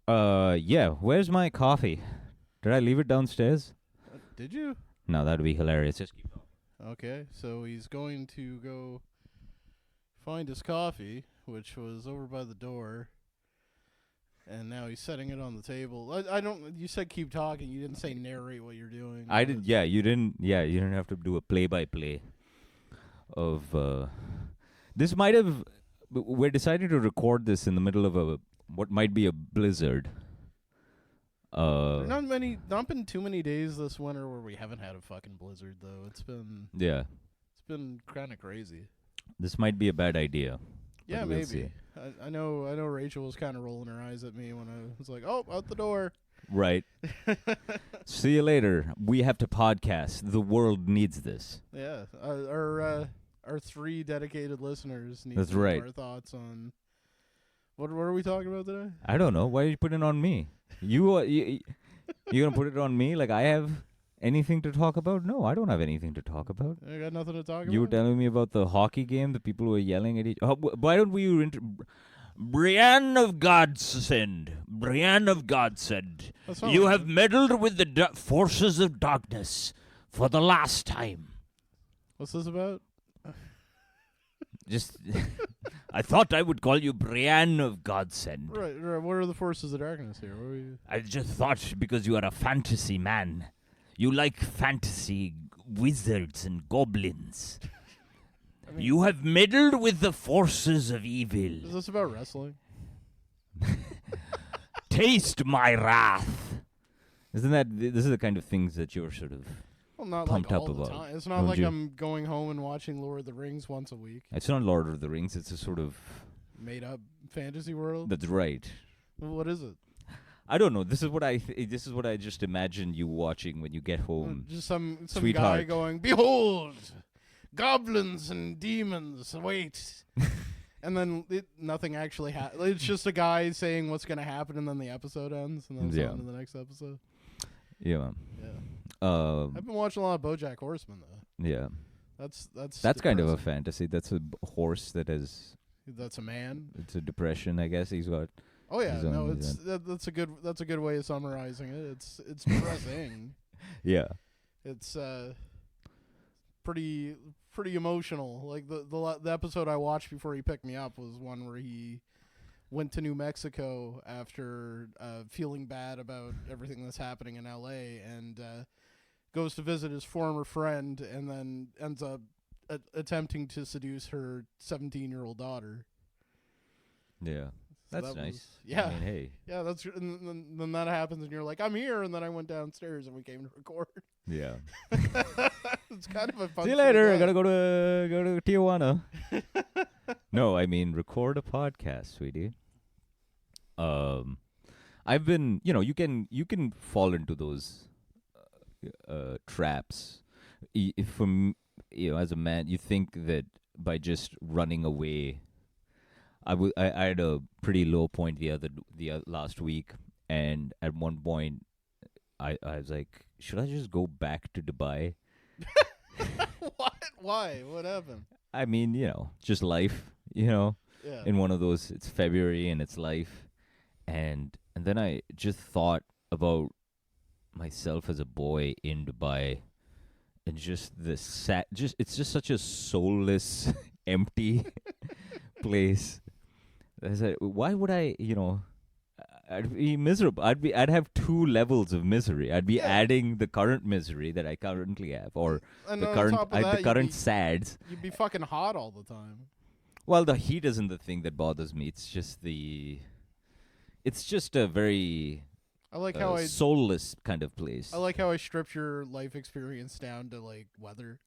Yeah. Where's my coffee? Did I leave it downstairs? Did you? No, that'd be hilarious. Just keep going. Okay, so he's going to go find his coffee, which was over by the door, and now he's setting it on the table. I don't. You said keep talking. You didn't say narrate what you're doing. I did. Yeah, you didn't. Yeah, you didn't have to do a play-by-play of. This might have. We're deciding to record this in the middle of what might be a blizzard. Not been too many days this winter where we haven't had a fucking blizzard though. It's been kind of crazy. This might be a bad idea. Yeah, we'll maybe. See. I know Rachel was kind of rolling her eyes at me when I was like, "Oh, out the door." Right. See you later. We have to podcast. The world needs this. Yeah. Our 3 dedicated listeners need That's right. Our thoughts on what are we talking about today? I don't know. Why are you putting it on me? You gonna put it on me like I have anything to talk about? No, I don't have anything to talk about. I got nothing to talk about. You were telling me about the hockey game. The people were yelling at each. Why don't we? Brienne of Godsend. Brienne of Godsend. You have meddled with the forces of darkness for the last time. What's this about? Just, I thought I would call you Brienne of Godsend. Right. What are the forces of darkness here? What are you? I just thought because you are a fantasy man, you like fantasy wizards and goblins. I mean, you have meddled with the forces of evil. Is this about wrestling? Taste my wrath. Isn't that? This is the kind of things that you're sort of. Well, not pumped like up all the about. time. It's not like I'm going home and watching Lord of the Rings once a week. It's not Lord of the Rings. It's a sort of made up fantasy world. That's right. Well, what is it? I don't know. This is what this is what I just imagine you watching when you get home. Just some Sweetheart. guy going, "Behold, goblins and demons. Wait." And then nothing actually happens. It's just a guy saying what's going to happen, and then the episode ends, and then it's on to the next episode. Yeah. I've been watching a lot of BoJack Horseman though. Yeah. That's kind of a fantasy. That's a horse that is. That's a man. It's a depression, I guess. He's got. Oh yeah, no, that's a good way of summarizing it. It's depressing. Yeah. It's pretty emotional. Like the episode I watched before he picked me up was one where he went to New Mexico after feeling bad about everything that's happening in LA and goes to visit his former friend and then ends up attempting to seduce her 17-year-old daughter. Yeah. So that's nice. Yeah. I mean, hey. Yeah, and then that happens and you're like, I'm here, and then I went downstairs and we came to record. Yeah. It's kind of a fun. See you later. I gotta go to Tijuana. No, I mean record a podcast, sweetie. I've been, you can fall into those traps. If as a man, you think that by just running away. I had a pretty low point the last week, and at one point, I was like, should I just go back to Dubai? What? Why? What happened? I mean, just life. Yeah. In one of those, it's February and it's life, and then I just thought about myself as a boy in Dubai, and just it's just such a soulless, empty place. I said, why would I, I'd be miserable. I'd have 2 levels of misery. I'd be adding the current misery that I currently have, or the current sads. You'd be fucking hot all the time. Well, the heat isn't the thing that bothers me. It's just a very soulless kind of place. I like how I stripped your life experience down to like weather.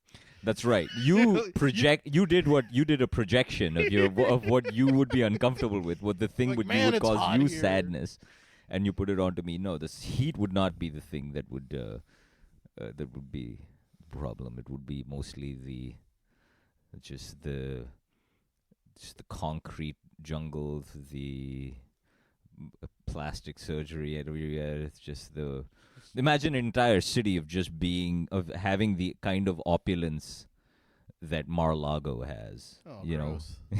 That's right. You did a projection of what you would be uncomfortable with, what the thing would cause you sadness, and you put it onto me. No, this heat would not be the thing that would be the problem. It would be mostly just the concrete jungles, the plastic surgery everywhere. It's just imagine an entire city of having the kind of opulence that Mar-a-Lago has. Oh, you gross. know,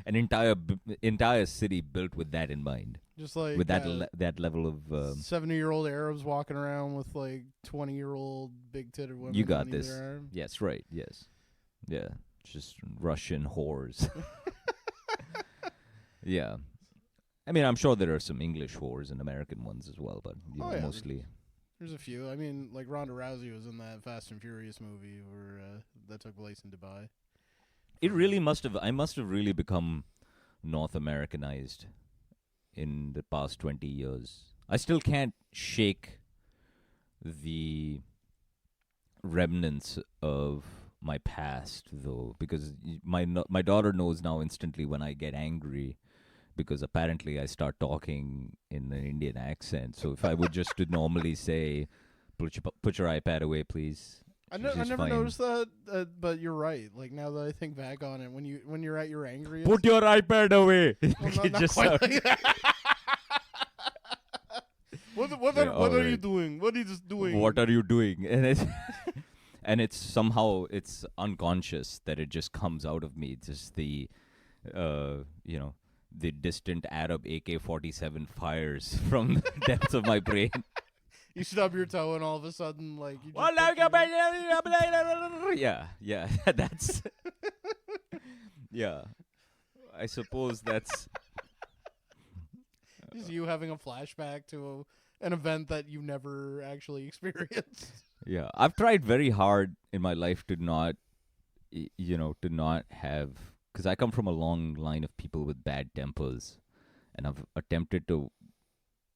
an entire city built with that in mind, Just like with that level of. 70-year-old Arabs walking around with like 20-year-old big-titted women. You got on this. either arm. Yes, right. Yes, yeah. Just Russian whores. Yeah. I mean, I'm sure there are some English whores and American ones as well, but Yeah, mostly. There's a few. I mean, like Ronda Rousey was in that Fast and Furious movie where that took place in Dubai. It really must have. I must have really become North Americanized in the past 20 years. I still can't shake the remnants of my past, though, because my daughter knows now instantly when I get angry, because apparently I start talking in an Indian accent. So if I would just to normally say, "Put your iPad away, please." I never fine. noticed that, but you're right. Like now that I think back on it, when you're at your angriest, Put your iPad away. well, not, It not just quite sound- like that. What are you doing? What are you just doing? What are you doing? And it's and it's somehow it's unconscious that it just comes out of me. It's just the the distant Arab AK-47 fires from the depths of my brain. You stub your toe and all of a sudden, like you yeah, that's yeah. I suppose that's just you having a flashback to an event that you never actually experienced. yeah. I've tried very hard in my life to not, to not have, because I come from a long line of people with bad tempers, and I've attempted to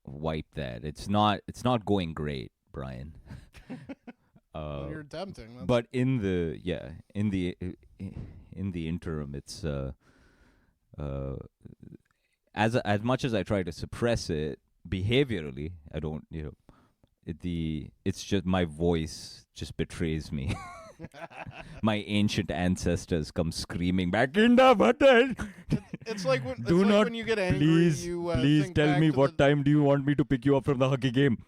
wipe that. It's not going great, Brian. Well, you're attempting. That's But in the interim, it's as much as I try to suppress it behaviorally, I don't. It's just my voice just betrays me. My ancient ancestors come screaming back in the button. It's like when, Do not, when you get angry, please, you please think tell back me to what time do you want me to pick you up from the hockey game?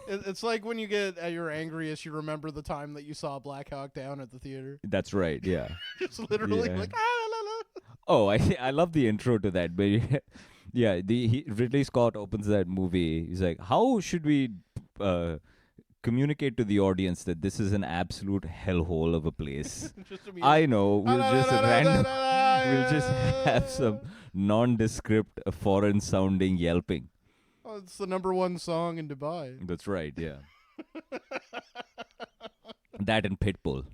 It's like when you get at your angriest, you remember the time that you saw Black Hawk Down at the theater. That's right. Yeah. Just literally Yeah. like la, la, la. Oh, I love the intro to that. But yeah, Ridley Scott opens that movie. He's like, how should we communicate to the audience that this is an absolute hellhole of a place? Just I know. We'll just random. We'll We'll just have some nondescript, foreign sounding yelping. Oh, it's the #1 song in Dubai. That's right. Yeah. That and Pitbull.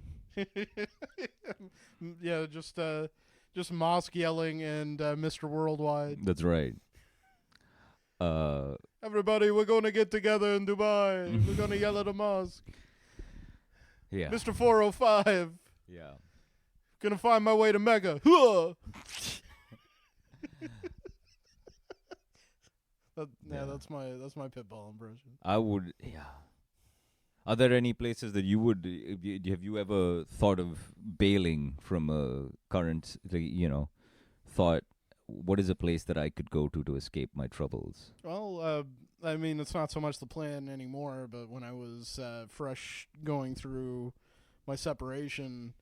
Yeah, just mosque yelling and Mr. Worldwide. That's right. Everybody, we're going to get together in Dubai. We're going to yell at a mosque. Yeah. Mr. 405, Yeah. gonna find my way to Mecca. Huh! Yeah. That's my Pitbull impression. I would. Yeah. Are there any places that you would? Have you ever thought of bailing from a current? Thought, what is a place that I could go to escape my troubles? Well, I mean, it's not so much the plan anymore, but when I was fresh going through my separation,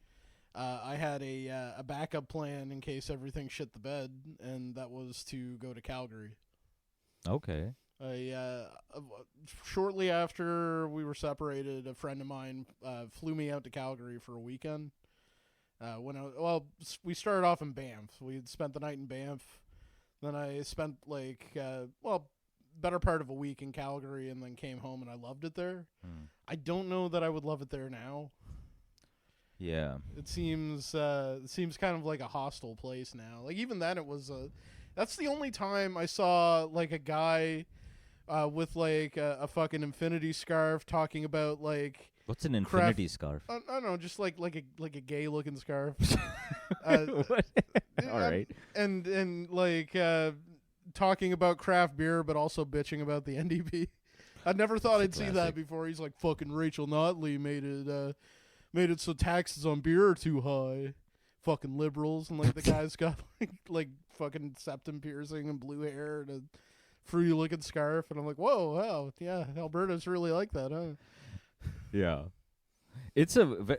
I had a backup plan in case everything shit the bed, and that was to go to Calgary. Okay. Shortly after we were separated, a friend of mine flew me out to Calgary for a weekend. We started off in Banff. We had spent the night in Banff. Then I spent better part of a week in Calgary, and then came home, and I loved it there. I don't know that I would love it there now. Yeah. It seems kind of like a hostile place now. Like even then, that's the only time I saw like a guy with like a fucking infinity scarf talking about like What's an infinity scarf? I don't know, just like a gay looking scarf. What? All right. And like talking about craft beer, but also bitching about the NDP. I never thought I'd see that before. He's like, fucking Rachel Notley made it so taxes on beer are too high. Fucking liberals. And like the guy's got like fucking septum piercing and blue hair and a fruity looking scarf, and I'm like, whoa, wow, yeah, Alberta's really like that, huh? Yeah.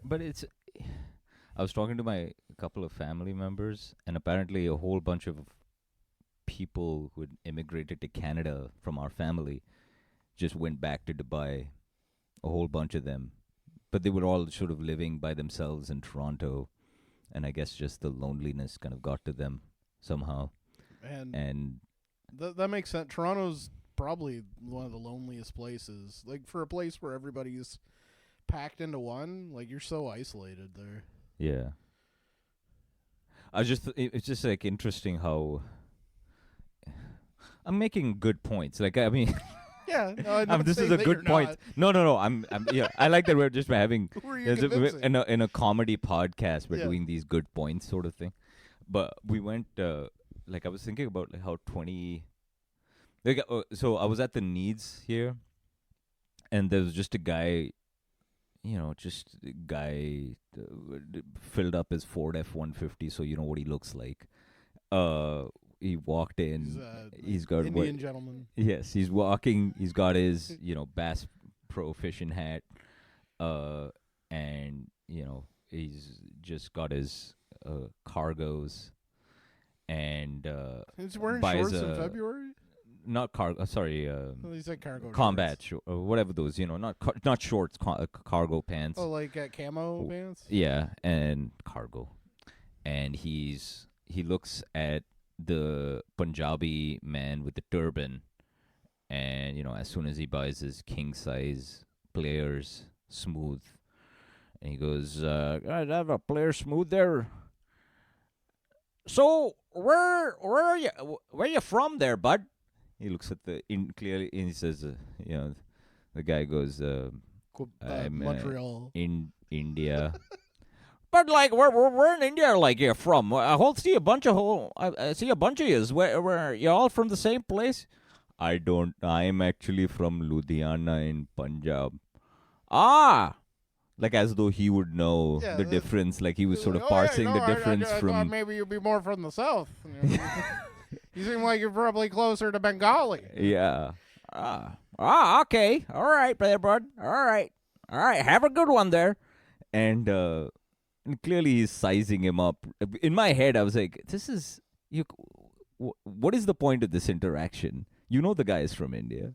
But it's. I was talking to my couple of family members, and apparently a whole bunch of people who had immigrated to Canada from our family just went back to Dubai. A whole bunch of them, but they were all sort of living by themselves in Toronto, and I guess just the loneliness kind of got to them somehow. And And that makes sense. Toronto's probably one of the loneliest places. Like, for a place where everybody's packed into one, like, you're so isolated there. yeah, it's just like interesting how I'm making good points. Like I mean, Yeah, no, I'm not this is saying a that good you're point. not. No. I'm yeah. I like that we're just having Who are you convincing? in a comedy podcast. We're Yeah. doing these good points sort of thing. But we went like I was thinking about like how 20. Like so I was at the Needs here, and there was just a guy. Just a guy filled up his Ford F-150, so you know what he looks like. He walked in. He's got Indian gentleman. Yes, he's walking. He's got his, Bass Pro fishing hat, and he's just got his cargos, and He's wearing buys shorts in February. not cargo. Sorry, Well, he said cargo combat shorts. or whatever those. Not shorts, cargo pants. Oh, like camo pants. Yeah, and cargo, and he looks at the Punjabi man with the turban, and as soon as he buys his king size players smooth, and he goes, "Guys, I have a player smooth there. So where are you? Where you from there, bud?" He looks at clearly, and he says, the guy goes, "I'm Montreal. in India." But like we're in India, like you're from. I see a bunch of I see a bunch of yous. Where you all from the same place? I don't. I'm actually from Ludhiana in Punjab. Ah, like as though he would know the difference. Like he was sort of parsing the difference I from. thought maybe you'd be more from the south. You seem like you're probably closer to Bengali. Yeah. Okay. All right, brother, bud. All right. Have a good one there. And clearly he's sizing him up. In my head, I was like, "This is you. What is the point of this interaction? You know, the guy is from India.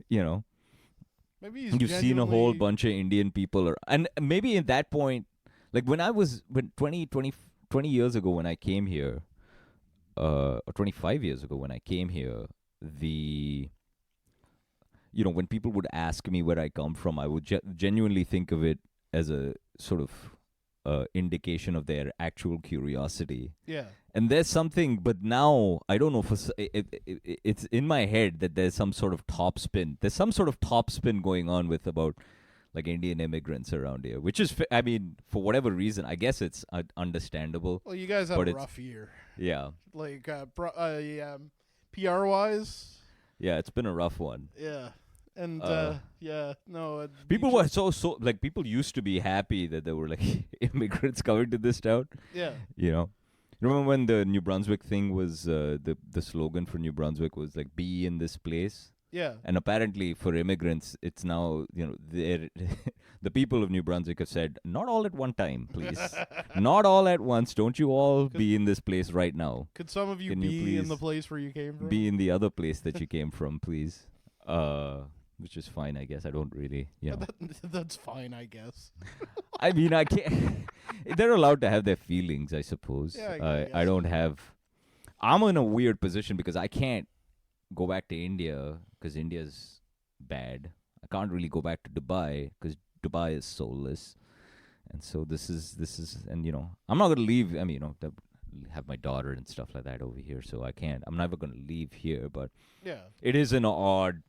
Maybe he's You've seen a whole bunch of Indian people, and maybe in that point, like when 20 years ago when I came here, or 25 years ago when I came here, when people would ask me where I come from, I would genuinely think of it as a sort of indication of their actual curiosity. Yeah. And there's something, but now I don't know. It's in my head that there's some sort of topspin. There's some sort of topspin going on with about like Indian immigrants around here, which is, I mean, for whatever reason, I guess it's understandable. Well, you guys have a rough year. Yeah. Like PR wise. Yeah, it's been a rough one. Yeah. And no. People were so like people used to be happy that there were like immigrants coming to this town. Yeah. Remember when the New Brunswick thing was the slogan for New Brunswick was like "Be in this place." Yeah. And apparently for immigrants, it's now the people of New Brunswick have said not all at one time, please, not all at once. Don't you all be in this place right now? Could some of you be in the place where you came from? Be in the other place that you came from, please. Which is fine, I guess. I don't really, That's fine, I guess. I mean, I can't. They're allowed to have their feelings, I suppose. Yeah, I don't have. I'm in a weird position because I can't go back to India because India's bad. I can't really go back to Dubai because Dubai is soulless, and so this is, and I'm not gonna leave. I mean, have my daughter and stuff like that over here, so I can't. I'm never gonna leave here, but yeah, it is an odd.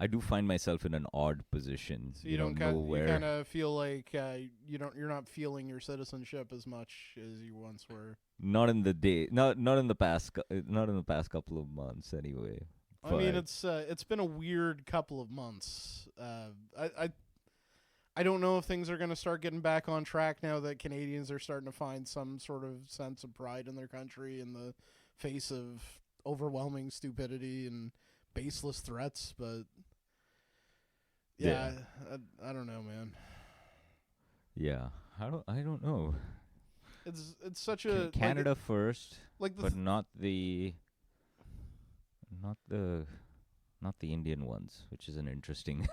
I do find myself in an odd position. So you kind of feel like you're not feeling your citizenship as much as you once were. Not in the past couple of months anyway. I mean, it's been a weird couple of months. I don't know if things are going to start getting back on track now that Canadians are starting to find some sort of sense of pride in their country in the face of overwhelming stupidity and baseless threats, but I don't know, man. Yeah, I don't know. It's such a Canada first, like the but not the not the Indian ones, which is an interesting.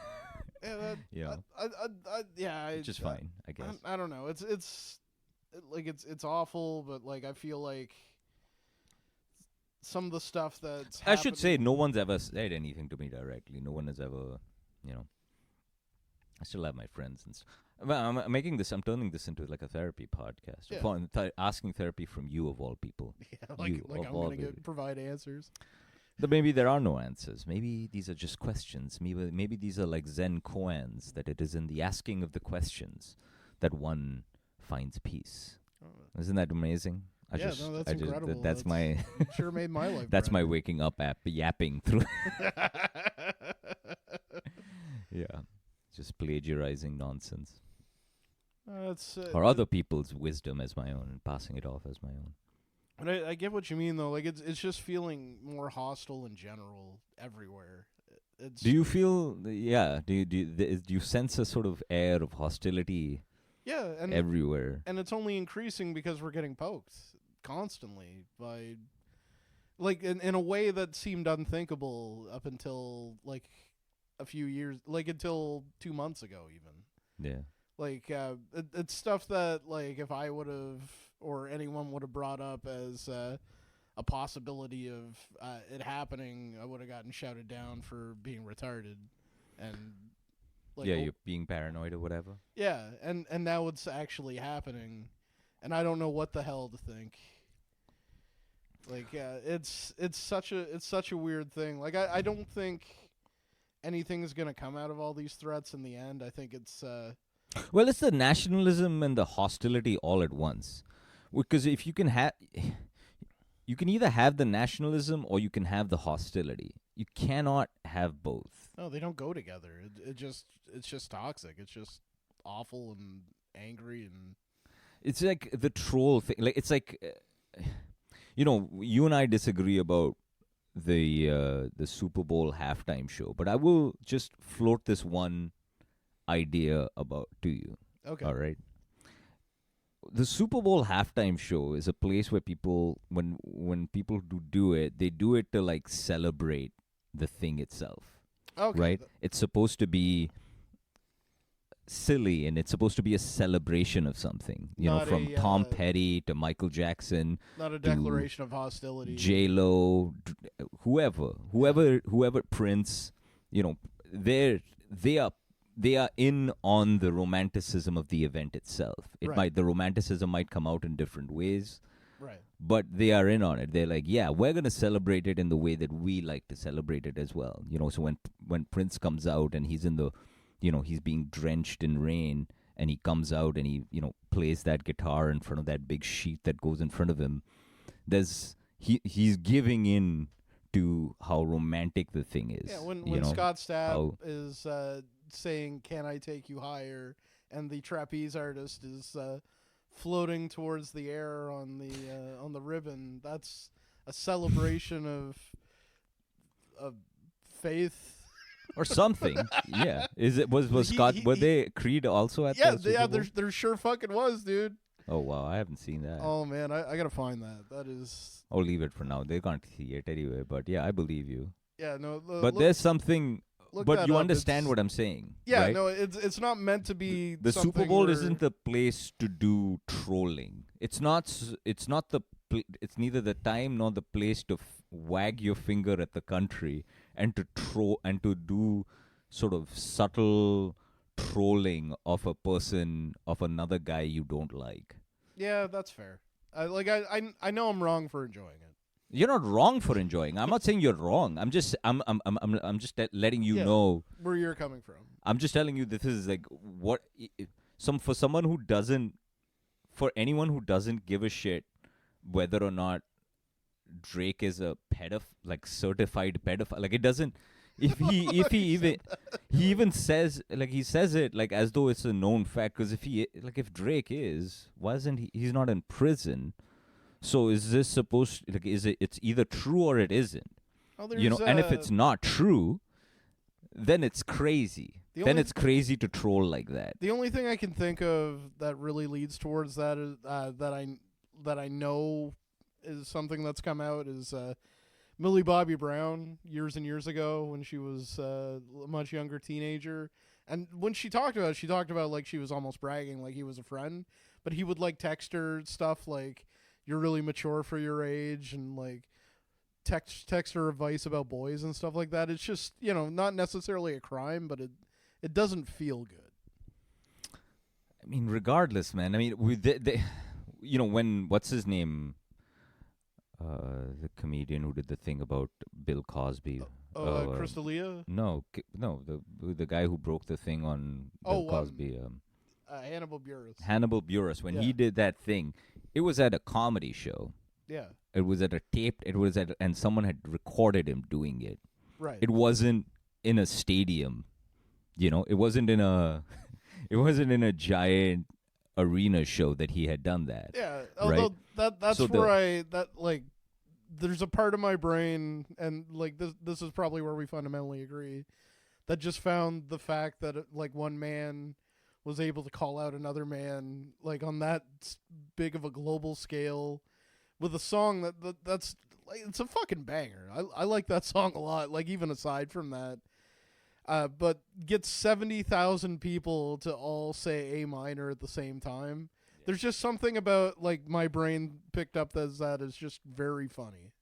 Yeah, which is fine, I guess. I don't know. It's awful, but like I feel like some of the stuff that's I should say no one's ever said anything to me directly. No one has ever, I still have my friends and. Well, I'm turning this into like a therapy podcast. Yeah. Asking therapy from you of all people. Yeah, like I'm gonna provide answers. Maybe there are no answers. Maybe these are just questions. Maybe these are like Zen koans, that it is in the asking of the questions that one finds peace. Isn't that amazing? That's incredible. That's my sure made my life. That's better. my waking up app yapping through. Yeah, just plagiarizing nonsense. Or other people's wisdom as my own and passing it off as my own. But I get what you mean though. Like it's just feeling more hostile in general everywhere. Do you feel? Yeah. Do you sense a sort of air of hostility? Yeah, and everywhere. And it's only increasing because we're getting poked constantly by, like, in a way that seemed unthinkable up until like a few years, like until 2 months ago even. Yeah. Like, it's stuff that, like, if I would have, or anyone would have brought up as a possibility of it happening, I would have gotten shouted down for being retarded. And, like, you're being paranoid or whatever. Yeah, and now it's actually happening, and I don't know what the hell to think. Like, it's such a weird thing. Like, I don't think anything is going to come out of all these threats in the end. I think it's... Well, it's the nationalism and the hostility all at once. Because if you can you can either have the nationalism or you can have the hostility. You cannot have both. No, they don't go together. It's just toxic. It's just awful and angry and. It's like the troll thing. Like it's like, you and I disagree about the Super Bowl halftime show, but I will just float this one idea to you. Okay. All right. The Super Bowl halftime show is a place where people, when people do it, they do it to like celebrate the thing itself. Okay. Right? It's supposed to be silly and it's supposed to be a celebration of something. From Tom Petty to Michael Jackson. Not a declaration of hostility. J-Lo, whoever Prince, they are in on the romanticism of the event itself. The romanticism might come out in different ways. Right. But they are in on it. They're like, yeah, we're going to celebrate it in the way that we like to celebrate it as well. So when Prince comes out and he's in the, he's being drenched in rain and he comes out and he, plays that guitar in front of that big sheet that goes in front of him, he's giving in to how romantic the thing is. Yeah, when Scott Stapp is saying, "Can I take you higher?" and the trapeze artist is floating towards the air on the ribbon, that's a celebration of faith or something. Yeah. Was Scott? Were they Creed also at that? Yeah. There sure fucking was, dude. Oh wow, I haven't seen that. Oh man, I gotta find that. That is. Oh, leave it for now. They can't see it anyway. But yeah, I believe you. Yeah, no. But there's something. But you understand what I'm saying. Yeah, right? no, it's not meant to be. The Super Bowl isn't the place to do trolling. It's not. It's neither the time nor the place to wag your finger at the country and to do sort of subtle trolling of a person, of another guy you don't like. Yeah, that's fair. I know I'm wrong for enjoying it. You're not wrong for enjoying. I'm not saying you're wrong. I'm just letting you know where you're coming from. I'm just telling you this is like what for anyone who doesn't give a shit whether or not Drake is a certified pedophile. Like it doesn't. If he even says he says it like as though it's a known fact. Because if Drake is, why isn't he's not in prison? So is this supposed it's either true or it isn't? Oh, and if it's not true, then it's crazy. then it's crazy to troll like that. The only thing I can think of that really leads towards that is that I know is something that's come out is Millie Bobby Brown years and years ago when she was a much younger teenager. And when she talked about like she was almost bragging like he was a friend, but he would like text her stuff like you're really mature for your age and like text her advice about boys and stuff like that. It's just, not necessarily a crime, but it doesn't feel good. I mean, regardless, man. I mean, when what's his name? The comedian who did the thing about Bill Cosby. Crystalia? No, the guy who broke the thing on Bill Cosby. Hannibal Buress. Hannibal Buress. When he did that thing, it was at a comedy show. Yeah. It was at a taped. And someone had recorded him doing it. Right. It wasn't in a stadium. It wasn't in a. It wasn't in a giant arena show that he had done that. Yeah. Although that's so where there's a part of my brain, and like this is probably where we fundamentally agree, that just found the fact that one man was able to call out another man like on that big of a global scale with a song that's like, it's a fucking banger. I like that song a lot. Like even aside from that, but gets 70,000 people to all say A minor at the same time. There's just something about like my brain picked up as that is just very funny.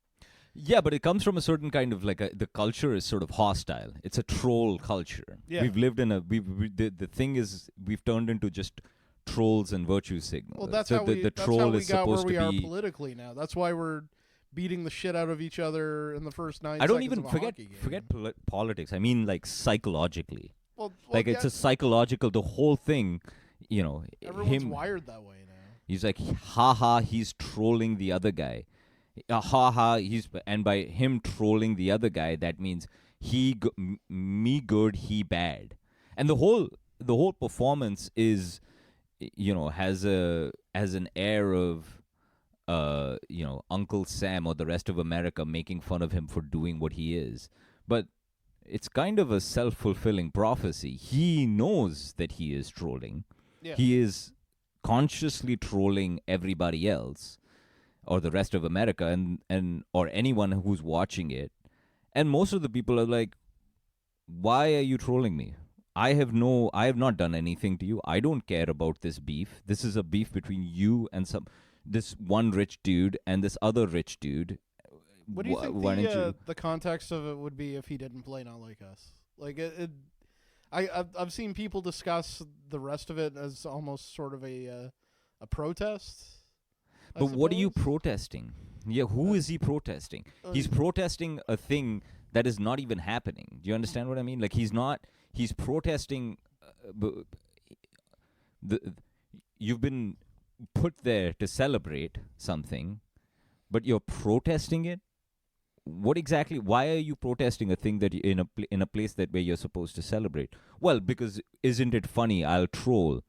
Yeah, but it comes from a certain kind of like the culture is sort of hostile. It's a troll culture. Yeah. We've lived in the thing is we've turned into just trolls and virtue signals. Well, that's how we got where we are politically now. That's why we're beating the shit out of each other in the first 9 seconds. I don't even forget politics. I mean, like psychologically. Well, it's a psychological. The whole thing. Everyone's wired that way now. He's like, haha, he's trolling the other guy. Haha, and by him trolling the other guy, that means me good, he bad. And the whole performance is, has an air of, Uncle Sam or the rest of America making fun of him for doing what he is. But it's kind of a self-fulfilling prophecy. He knows that he is trolling. Yeah. He is consciously trolling everybody else or the rest of America and or anyone who's watching it. And most of the people are like, why are you trolling me? I have not done anything to you. I don't care about this beef. This is a beef between you and this one rich dude and this other rich dude. What do you think the context of it would be if he didn't play Not Like Us? Like I've seen people discuss the rest of it as almost sort of a protest. But what are you protesting? Yeah, who is he protesting? He's protesting a thing that is not even happening. Do you understand what I mean? Like he's protesting. You've been put there to celebrate something, but you're protesting it. What exactly? Why are you protesting a thing that in a place where you're supposed to celebrate? Well, because isn't it funny? I'll troll.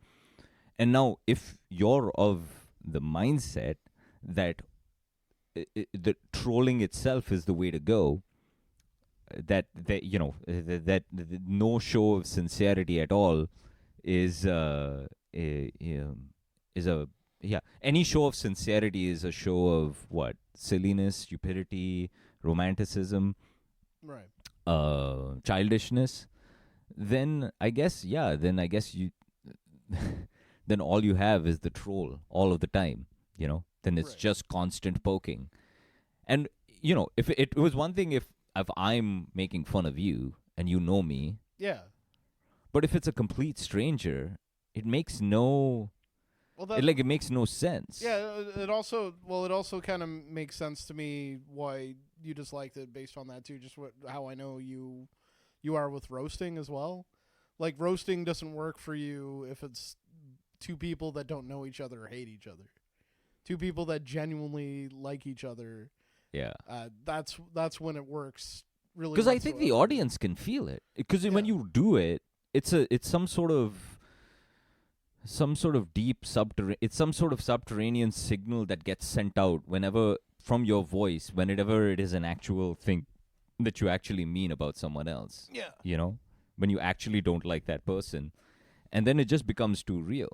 And now, if you're of the mindset that the trolling itself is the way to go, that no show of sincerity at all is any show of sincerity is a show of what? Silliness, stupidity, romanticism, right? Childishness. Then I guess you then all you have is the troll all of the time, then it's just constant poking. And if it was one thing if I'm making fun of you and you know me, yeah, but if it's a complete stranger, it makes no it makes no sense. Yeah, it also kind of makes sense to me why you disliked it based on that too. Just how I know you are with roasting as well. Like roasting doesn't work for you if it's two people that don't know each other or hate each other. Two people that genuinely like each other. Yeah. That's when it works really. Because I think the audience can feel it. Because when you do it, it's some sort of deep it's some sort of subterranean signal that gets sent out whenever from your voice, whenever it is an actual thing that you actually mean about someone else. Yeah. when you actually don't like that person, and then it just becomes too real.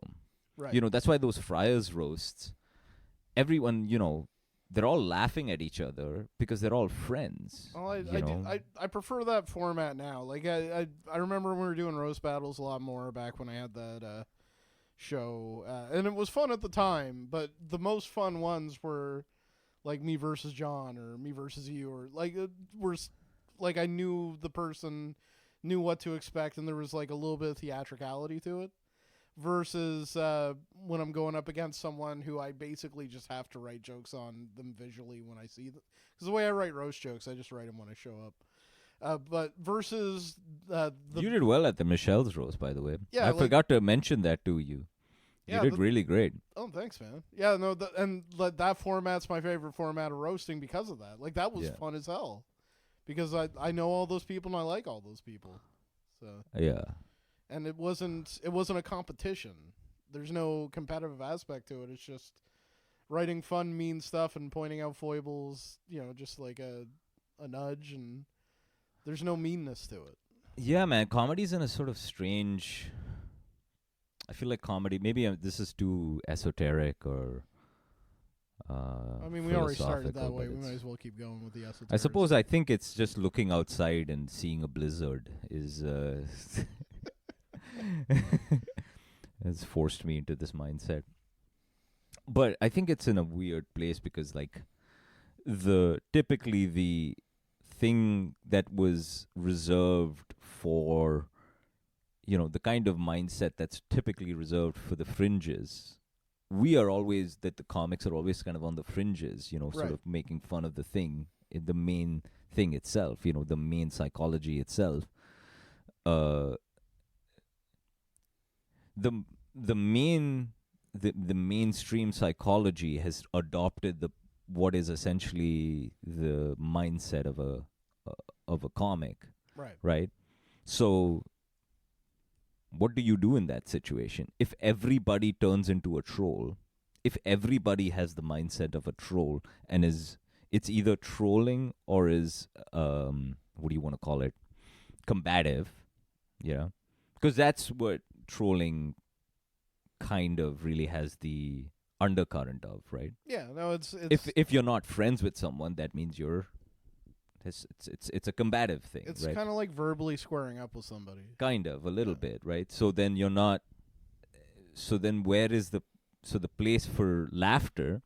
Right. You know, that's why those Friars roasts, everyone, you know, they're all laughing at each other because they're all friends. Well, you know? I prefer that format now. Like I remember when we were doing roast battles a lot more back when I had that show, and it was fun at the time. But the most fun ones were like me versus John or me versus you, or like like I knew the person, knew what to expect, and there was like a little bit of theatricality to it. Versus when I'm going up against someone who I basically just have to write jokes on them visually when I see them. Because the way I write roast jokes, I just write them when I show up. But versus you did well at the Michelle's roast, by the way. Yeah, I forgot to mention that to you. Yeah, you did really great. Oh, thanks, man. Yeah, no, that format's my favorite format of roasting because of that. Like, that was fun as hell. Because I know all those people and I like all those people. So yeah. And it wasn't a competition. There's no competitive aspect to it. It's just writing fun, mean stuff and pointing out foibles, you know, just like a nudge, and there's no meanness to it. Yeah, man, comedy's in a sort of strange... I feel like comedy, maybe this is too esoteric or I mean, we already started that way. We might as well keep going with the esoteric. I think it's just looking outside and seeing a blizzard is... has forced me into this mindset. But I think it's in a weird place because, like, typically the thing that was reserved for, you know, the kind of mindset that's typically reserved for the fringes, the comics are always kind of on the fringes, you know, sort of making fun of the main thing itself, you know, the main psychology itself. The mainstream psychology has adopted what is essentially the mindset of a comic, right? So what do you do in that situation? If everybody turns into a troll, if everybody has the mindset of a troll and it's either trolling or is what do you want to call it? Combative, because that's what trolling kind of really has the undercurrent of, right? Yeah, no, it's if you're not friends with someone, that means it's a combative thing. It's right? kind of like verbally squaring up with somebody. Kind of a little bit, right? So then you're not. So then where is the place for laughter?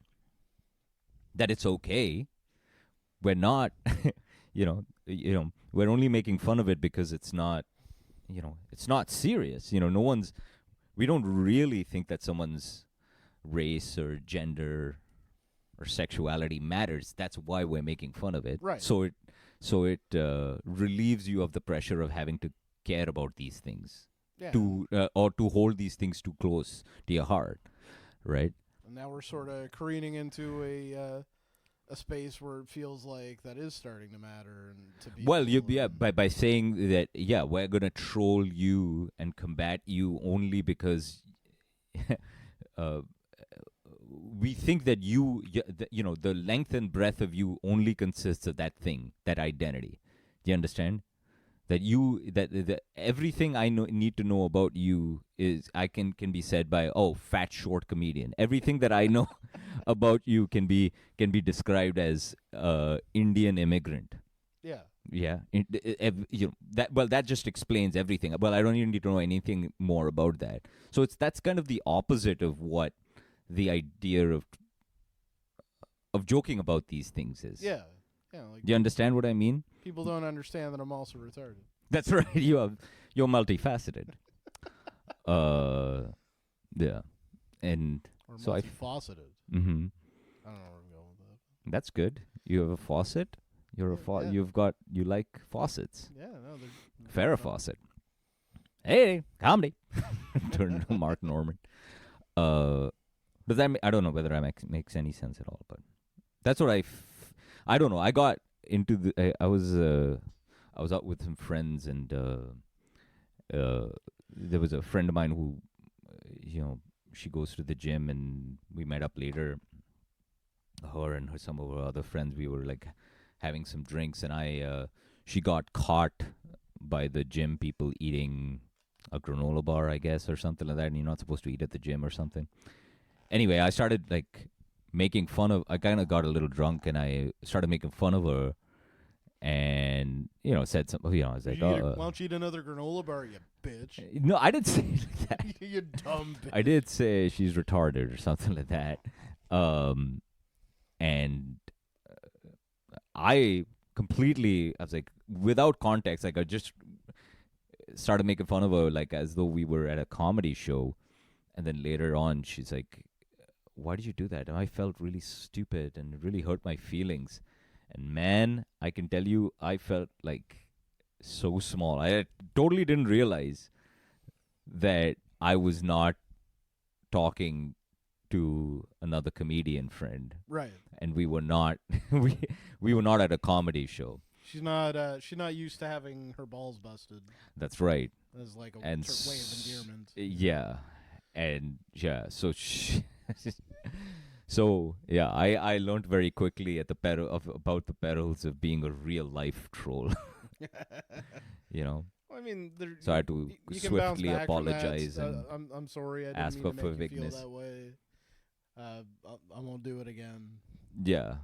That it's okay. We're not, we're only making fun of it because it's not, it's not serious. We don't really think that someone's race or gender or sexuality matters. That's why we're making fun of it. Right. So it relieves you of the pressure of having to care about these things, or to hold these things too close to your heart, right? And now we're sort of careening into a space where it feels like that is starting to matter and to be. By saying that, we're gonna troll you and combat you only because we think that the length and breadth of you only consists of that thing, that identity. Do you understand? That everything I need to know about you can be said by fat short comedian. Everything that I know about you can be described as Indian immigrant. Yeah. Yeah. That just explains everything. Well, I don't even need to know anything more about that. So that's kind of the opposite of what the idea of joking about these things is. Yeah. Yeah. Like, do you understand what I mean? People don't understand that I'm also retarded. That's right. You're multifaceted. Yeah. And or so multifaceted. Mm-hmm. I don't know where I'm going with that. That's good. You have a faucet. You like faucets. Yeah, no, Farrah Fawcett. Hey, comedy. Turn to Mark Norman. But I don't know whether that makes any sense at all. But that's what I don't know. I got into I was out with some friends, and there was a friend of mine who, she goes to the gym, and we met up later. Her and some of her other friends, we were like having some drinks, and she got caught by the gym people eating a granola bar, I guess, or something like that, and you're not supposed to eat at the gym or something. Anyway, I started like making fun of. I kind of got a little drunk, and I started making fun of her, and said something. I was like, why don't you eat another granola bar, you bitch? No, I didn't say it like that. You dumb bitch. I did say she's retarded or something like that. And I was like, without context, like I just started making fun of her, like as though we were at a comedy show. And then later on, she's like, why did you do that? And I felt really stupid and it really hurt my feelings. And man, I can tell you, I felt like so small. I totally didn't realize that I was not talking to another comedian friend. Right. And we were not we were not at a comedy show. She's not used to having her balls busted. That's right. As like a way And of endearment. Yeah. And yeah, so so yeah, I learned very quickly at about the perils of being a real life troll. I mean, so I had to you can bounce swiftly back from that. apologize and I'm sorry. I didn't ask mean for to make you forgiveness. feel that way. I won't do it again. Yeah.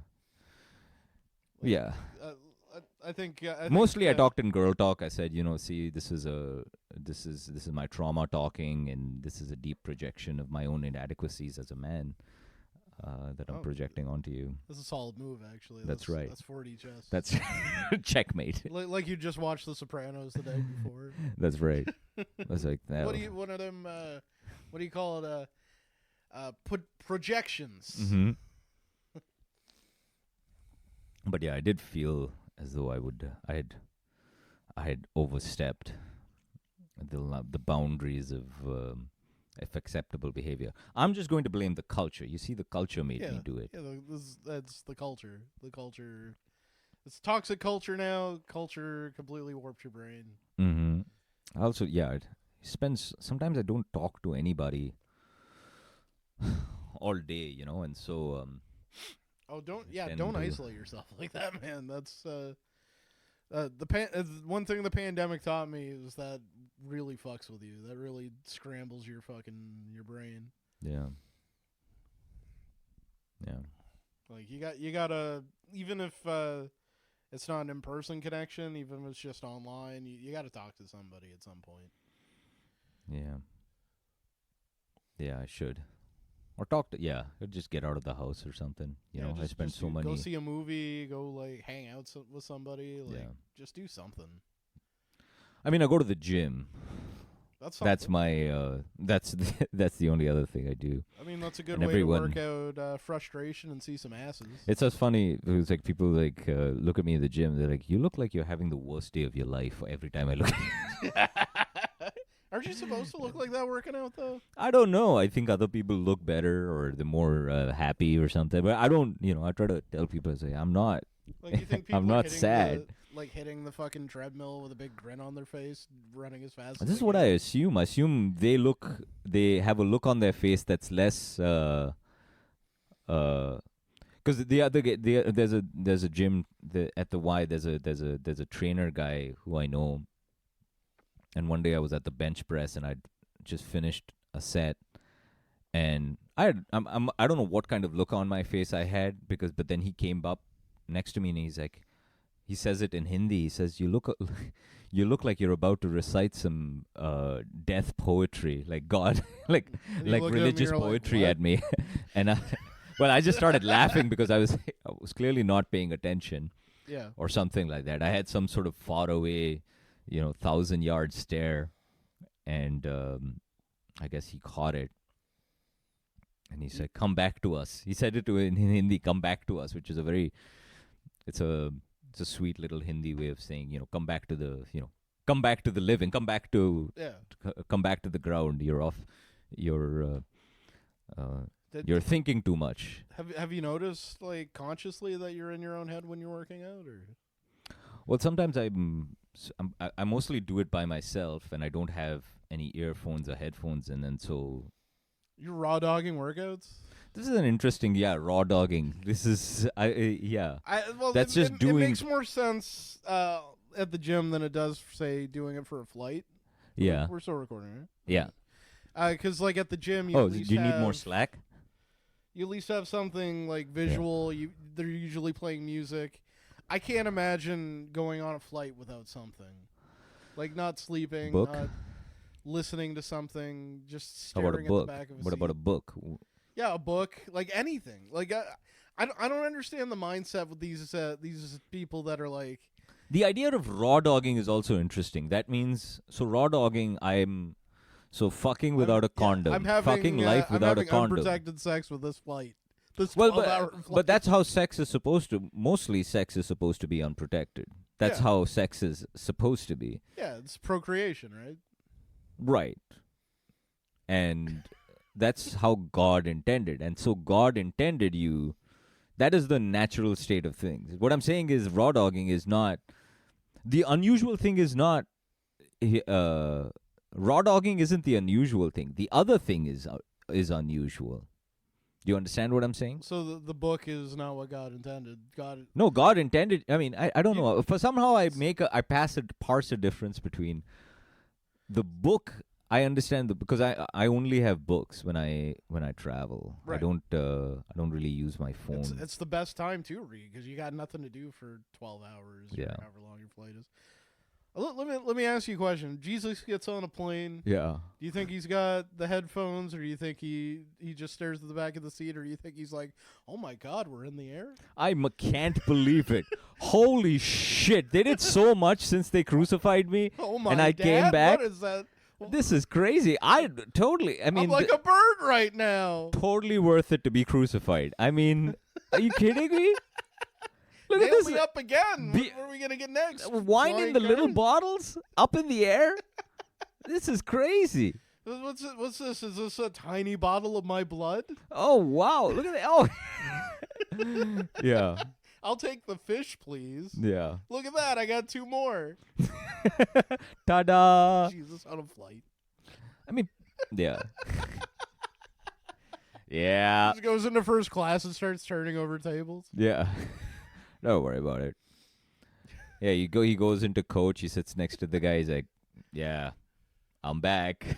Like, Yeah. I think Mostly I talked in girl talk. I said, see, this is my trauma talking, and this is a deep projection of my own inadequacies as a man that I'm projecting onto you. That's a solid move, actually. That's right. That's 4D chess. That's checkmate. Like you just watched The Sopranos the day before. That's right. That's like that. One of them? What do you call it? Put projections. Mm-hmm. But yeah, I did feel as though I had overstepped the boundaries of acceptable behavior. I'm just going to blame the culture. You see, the culture made me do it. Yeah, that's the culture. The culture. It's toxic culture now. Culture completely warped your brain. Mm-hmm. Also, yeah, sometimes I don't talk to anybody all day, and so. Don't isolate yourself like that, man. That's one thing the pandemic taught me is that really fucks with you. That really scrambles your brain. Yeah. Yeah. Like you gotta, even if it's not an in-person connection, even if it's just online, you gotta talk to somebody at some point. Yeah. Yeah, I should. Or talk to, just get out of the house or something. I spend so many. Go see a movie, go like hang out with somebody, just do something. I mean, I go to the gym. That's my, that's the only other thing I do. I mean, that's a good way to work out frustration and see some asses. It's just funny. It was like people look at me in the gym. They're like, you look like you're having the worst day of your life every time I look at you. Aren't you supposed to look like that working out, though? I don't know. I think other people look better or they're more happy or something. But I don't, I try to tell people, I say, I'm not. Like, you think people I'm not sad. Hitting the fucking treadmill with a big grin on their face, running as fast as this is what I assume. I assume they have a look on their face that's less, because there's a gym at the Y, there's a trainer guy who I know. And one day I was at the bench press and I'd just finished a set, and I don't know what kind of look on my face I had but then he came up next to me and he says it in Hindi. He says, you look like you're about to recite some death poetry, like God, like religious poetry at me, and I just started laughing because I was clearly not paying attention, or something like that. I had some sort of far away. 1,000-yard stare, and I guess he caught it, and he said, "Come back to us." He said it in Hindi, "Come back to us," which is it's a sweet little Hindi way of saying, come back to the, come back to the living, come back to the ground. You're off, you're thinking too much. Have you noticed, like, consciously that you're in your own head when you're working out, or? Well, sometimes I mostly do it by myself, and I don't have any earphones or headphones, and then so. You're raw dogging workouts? This is an interesting, raw dogging. This is, Well, that's just it doing. makes more sense. at the gym than it does, say, doing it for a flight. Yeah. We're still recording, right? Yeah. Because like at the gym, you Oh, at do least you need more have- slack? You at least have something like visual. They're usually playing music. I can't imagine going on a flight without something, like not sleeping, Book? not listening to something, just How staring about a book? at the back of a What seat. about a book? Yeah, a book, like anything. Like I don't understand the mindset with these people that are like, The idea of raw dogging is also interesting. That means, so raw dogging, fucking without a condom. I'm having fucking life I'm without a having condom. unprotected sex with this flight. This Well, 12-hour flight. but that's how sex is supposed to. Mostly, sex is supposed to be unprotected. That's Yeah. how sex is supposed to be. Yeah, it's procreation, right? Right. And that's how God intended. And so God intended you. That is the natural state of things. What I'm saying is raw dogging is not. The unusual thing is not. Raw dogging isn't the unusual thing. The other thing is unusual. Do you understand what I'm saying? So the book is not what God intended. No, God intended. I mean, I don't You- know. For somehow I parse a difference between the book. I understand because I only have books when I travel. Right. I don't really use my phone. It's the best time to read because you got nothing to do for 12 hours. Yeah. Or however long your flight is. Let me ask you a question. Jesus gets on a plane. Yeah. Do you think he's got the headphones, or do you think he just stares at the back of the seat, or do you think he's like, oh my God, we're in the air? I can't believe it. Holy shit! They did so much since they crucified me, Oh my! and I Dad, came back. What is that? This is crazy. I mean, I'm like a bird right now. totally worth it to be crucified. I mean, are you kidding me? Look Nail at this. me up again. Be- What are we gonna get next? Wine in Flying the little cars? bottles up in the air. This is crazy. What's this? Is this a tiny bottle of my blood? Oh wow! Look at that. Oh, yeah, I'll take the fish, please. yeah. Look at that. I got 2 more. Ta-da! Jesus, on a flight. I mean, yeah, yeah, Just goes into first class and starts turning over tables. yeah. Don't worry about it. Yeah, He goes into coach. He sits next to the guy. He's like, "Yeah, I'm back."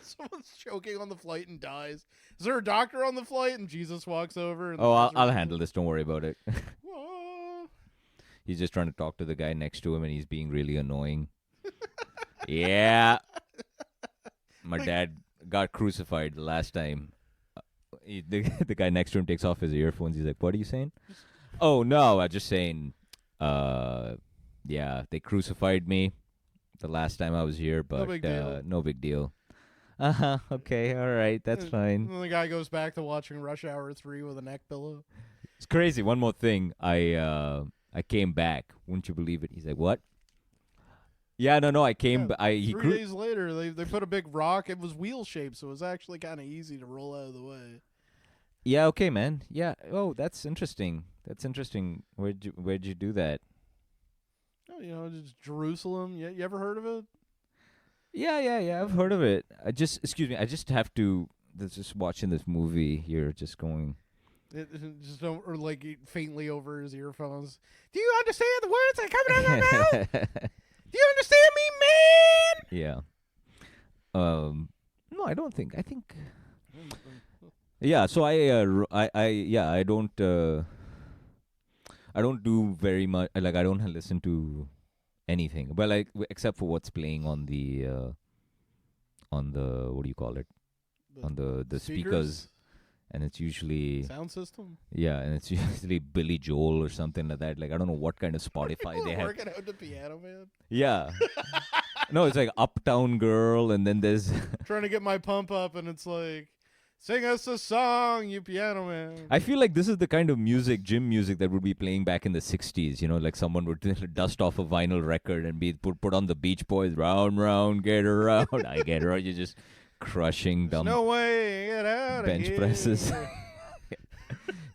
Someone's choking on the flight and dies. Is there a doctor on the flight? And Jesus walks over. And Oh, I'll handle this. Don't worry about it. Whoa. He's just trying to talk to the guy next to him, and he's being really annoying. Yeah. My dad got crucified the last time. The guy next to him takes off his earphones. He's like, "What are you saying?" Oh, no, I'm just saying, yeah, they crucified me the last time I was here, but big deal. no big deal. Uh-huh, okay, all right, that's And fine. then the guy goes back to watching Rush Hour 3 with a neck pillow. It's crazy. One more thing. I came back. Wouldn't you believe it? He's like, "What?" Yeah, no, I came. Yeah, He 3 days later, they put a big rock. It was wheel shaped, so it was actually kind of easy to roll out of the way. Yeah, okay, man. Yeah. Oh, that's interesting. That's interesting. Where'd you do that? Oh, just Jerusalem. You ever heard of it? Yeah. I've heard of it. Excuse me. I just have to. Just watching this movie here. Just going. Just don't, or like faintly over his earphones. Do you understand the words that are coming out of my mouth? Do you understand me, man? Yeah. No, I don't think. I think. Yeah. So I don't do very much. Like I don't listen to anything, but like except for what's playing on the what do you call it? On the speakers, and it's usually Sound system. yeah, and it's usually Billy Joel or something like that. Like I don't know what kind of Spotify People they are have. working out the piano, man. Yeah. No, it's like Uptown Girl, and then there's Trying to get my pump up, and it's like, sing us a song, you piano man. I feel like this is the kind of music, gym music, that would be playing back in the 60s. You know, like someone would dust off a vinyl record and be put on the Beach Boys, round, round, get around. I get around. You're just crushing There's dumb no way to get out of bench here. presses.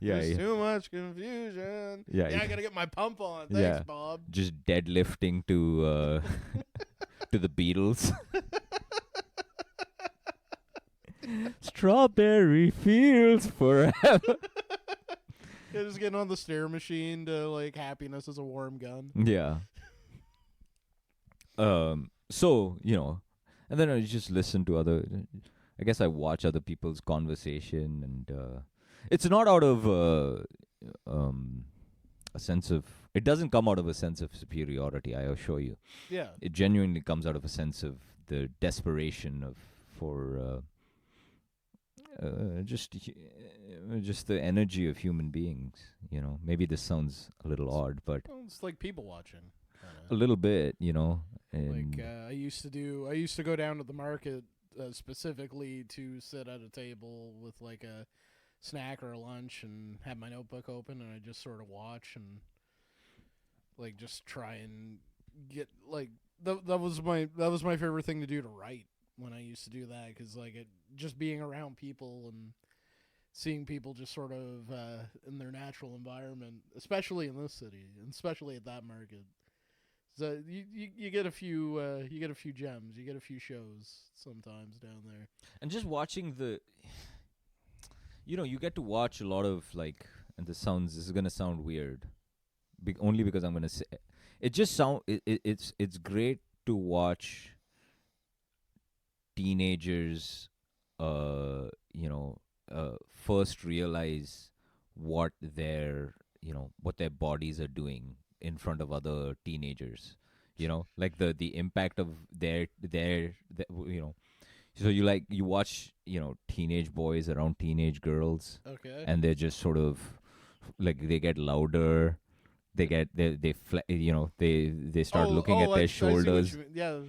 Yeah, There's yeah. too much confusion. Yeah, I yeah. gotta get my pump on. Thanks, Yeah. Bob. Just deadlifting to to the Beatles. Strawberry fields forever. Yeah, just getting on the stair machine to like happiness is a warm gun. Yeah. So and then I just listen to other. I guess I watch other people's conversation, and it's not out of a sense of. It doesn't come out of a sense of superiority. I assure you, Yeah. it genuinely comes out of a sense of the desperation for just the energy of human beings. Maybe this sounds a little odd, but Well, it's like people watching. a little bit, Like I used to go down to the market specifically to sit at a table with like a snack or a lunch and have my notebook open, and I just sort of watch and like just try and get like that was my favorite thing to do, to write when I used to do that, because like it just being around people and seeing people just sort of in their natural environment, especially in this city and especially at that market. So you get a few gems, you get a few shows sometimes down there. and just watching you get to watch a lot of like, and this is gonna sound weird, only because I'm gonna say it. Just it's great to watch teenagers, first realize what their bodies are doing in front of other teenagers. Like the impact of so you watch teenage boys around teenage girls, Okay. and they're just sort of like, they get louder, they start looking at their shoulders. Yeah,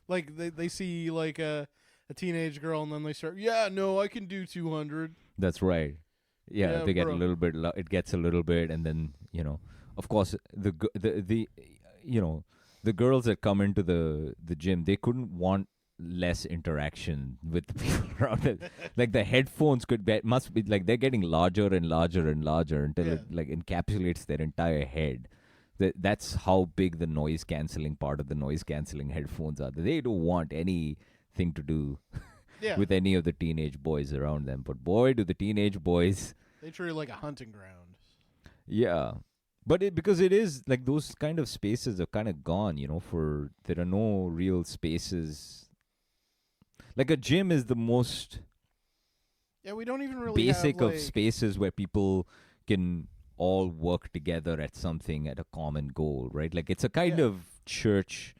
like they see like a teenage girl and then they start. Yeah, no, I can do 200. That's right. Yeah, Yeah, they get bro. a little bit. It gets a little bit, and then of course, the girls that come into the gym, they couldn't want less interaction with the people around them. Like the headphones must be like, they're getting larger and larger and larger until Yeah. it like encapsulates their entire head. That's how big the noise cancelling part of the noise cancelling headphones are. They don't want anything to do Yeah, with any of the teenage boys around them. But boy, do the teenage boys. they treat it like a hunting ground. Yeah. But because it is like, those kind of spaces are kind of gone, there are no real spaces. Like a gym is the most Yeah, we don't even really basic have, of spaces where people can all work together at something, at a common goal, right? Like it's a kind Yeah. of church